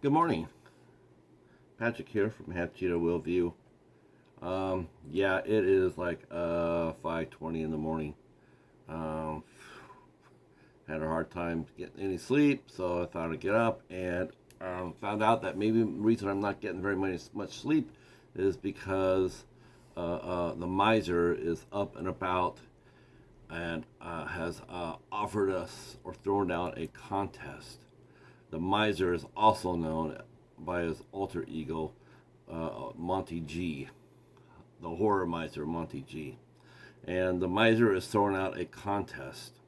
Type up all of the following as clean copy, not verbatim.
Good morning. Patrick here from Cheetah Will View. Yeah, it is like 5:20 in the morning. Um, had a hard time getting any sleep, so I thought I'd get up and found out that maybe the reason I'm not getting very much sleep is because the miser is up and about and has offered us or thrown down a contest. The miser is also known by his alter ego, Monty G, the horror miser Monty G. And the miser is throwing out a contest.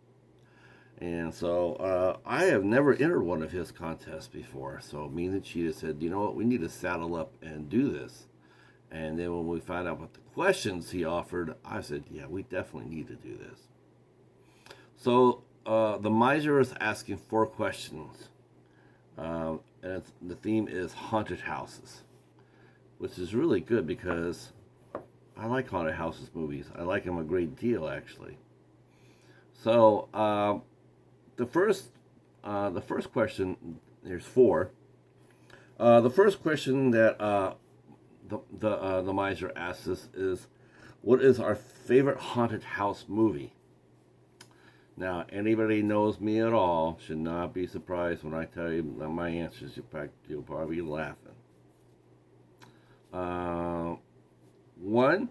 And so I have never entered one of his contests before. So me and the Cheetah said, you know what, we need to saddle up and do this. And then when we found out what the questions he offered, I said, yeah, we definitely need to do this. So the miser is asking 4 questions. And the theme is haunted houses, which is really good because I like haunted houses movies. I like them a great deal, actually. So the first question, there's four. The first question that the miser asks us is, "What is our favorite haunted house movie?" Now, anybody knows me at all should not be surprised when I tell you my answers. You'll probably be laughing. Uh, One,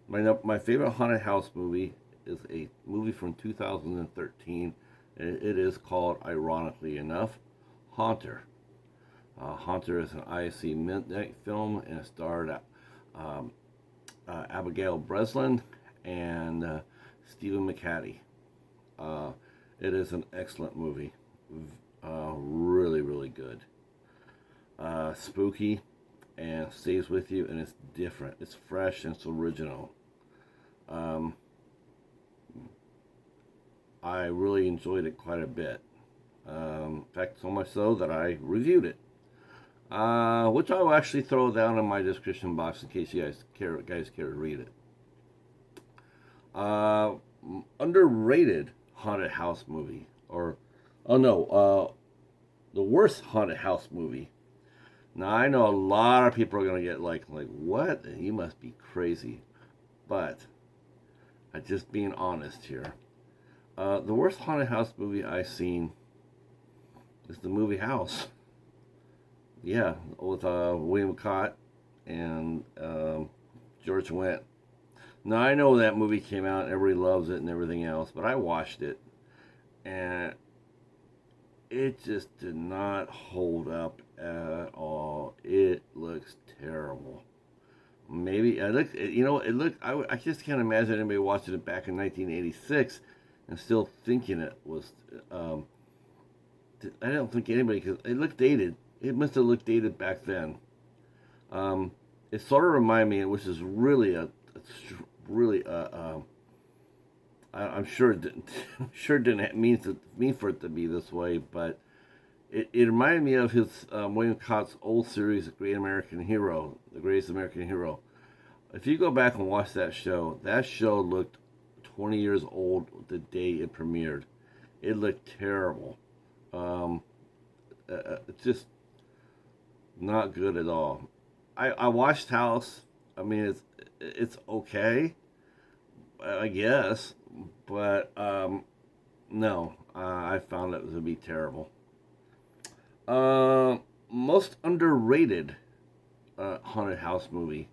my favorite haunted house movie is a movie from 2013. It is called, ironically enough, Haunter. Haunter is an ISC midnight film and it starred Abigail Breslin and Stephen McHattie. It is an excellent movie. Really, really good. Spooky and stays with you, and it's different. It's fresh and it's original. Um, I really enjoyed it quite a bit. In fact, so much so that I reviewed it, which I will actually throw down in my description box in case you guys care to read it. Uh, Underrated haunted house movie, or oh no, the worst haunted house movie. Now I know a lot of people are gonna get like what? You must be crazy, but I'm just being honest here. The worst haunted house movie I've seen is the movie House. Yeah, with William Cott and George Wendt. Now I know that movie came out and everybody loves it and everything else, but I watched it and it just did not hold up at all. It looks terrible. Maybe I look, you know, it looked. I just can't imagine anybody watching it back in 1986 and still thinking it was. I don't think anybody, because it looked dated. It must have looked dated back then. Um, it sort of reminded me, which is really really I'm sure it didn't, sure didn't mean for it to be this way, but it reminded me of his William Cott's old series, Great American Hero, The Greatest American Hero. If you go back and watch that show looked 20 years old the day it premiered. It looked terrible. Um, it's just not good at all. I watched House. I mean, it's okay, I guess, but no, I found it to be terrible. Most underrated haunted house movie.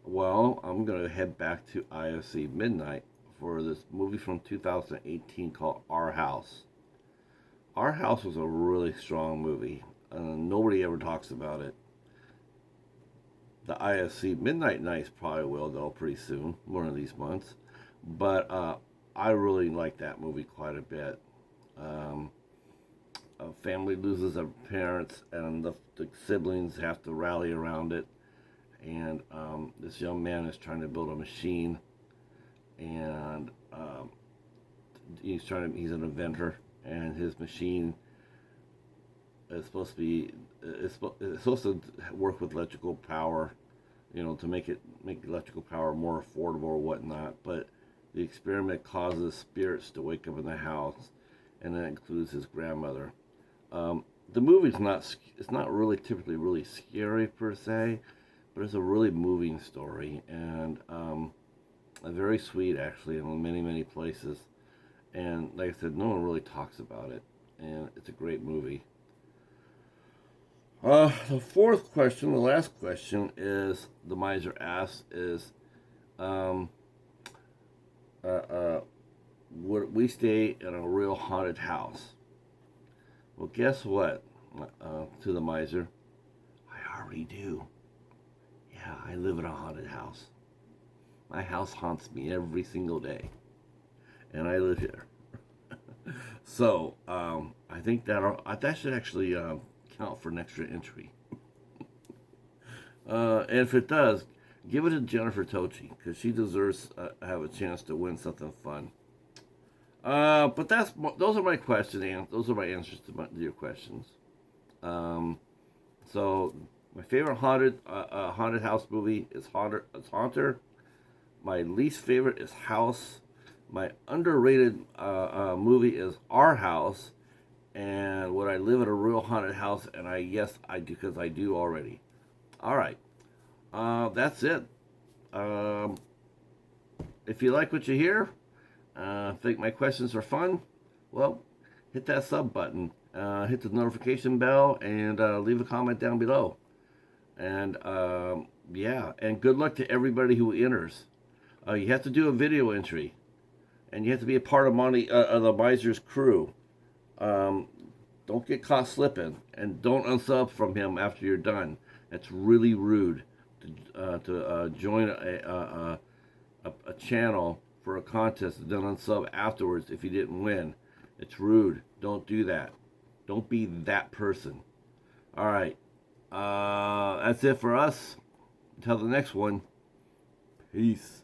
Well, I'm gonna head back to IFC Midnight for this movie from 2018 called Our House. Our House was a really strong movie. Nobody ever talks about it. The IFC Midnight Nights probably will, though, pretty soon, one of these months. But I really like that movie quite a bit. Um, a family loses their parents, and the siblings have to rally around it. And this young man is trying to build a machine, and he's an inventor, and his machine is supposed to be it's supposed to work with electrical power, you know, to make electrical power more affordable or whatnot. But the experiment causes spirits to wake up in the house, and that includes his grandmother. Um, the movie's not, it's not really typically really scary per se, but it's a really moving story, and very sweet actually in many places. And like I said, no one really talks about it, and it's a great movie. The fourth question, the last question, is the miser asks is, um, uh, uh, would we stay in a real haunted house? Well, guess what? To the miser, I already do. Yeah, I live in a haunted house. My house haunts me every single day, and I live here. So I think that should actually count for an extra entry. And if it does, give it to Jennifer Tochi because she deserves to have a chance to win something fun. But those are my questions, and those are my answers to your questions. Um, so my favorite haunted house movie is Haunter. My least favorite is House. My underrated movie is Our House, and would I live in a real haunted house? And yes, I do because I do already. All right, that's it. Um, if you like what you hear, think my questions are fun, well, hit that sub button, hit the notification bell, and leave a comment down below. And yeah, and good luck to everybody who enters. You have to do a video entry, and you have to be a part of the Miser's crew. Um, don't get caught slipping, and don't unsub from him after you're done. That's really rude to join a channel for a contest and then unsub afterwards if you didn't win. It's rude. Don't do that. Don't be that person. All right. That's it for us. Until the next one. Peace.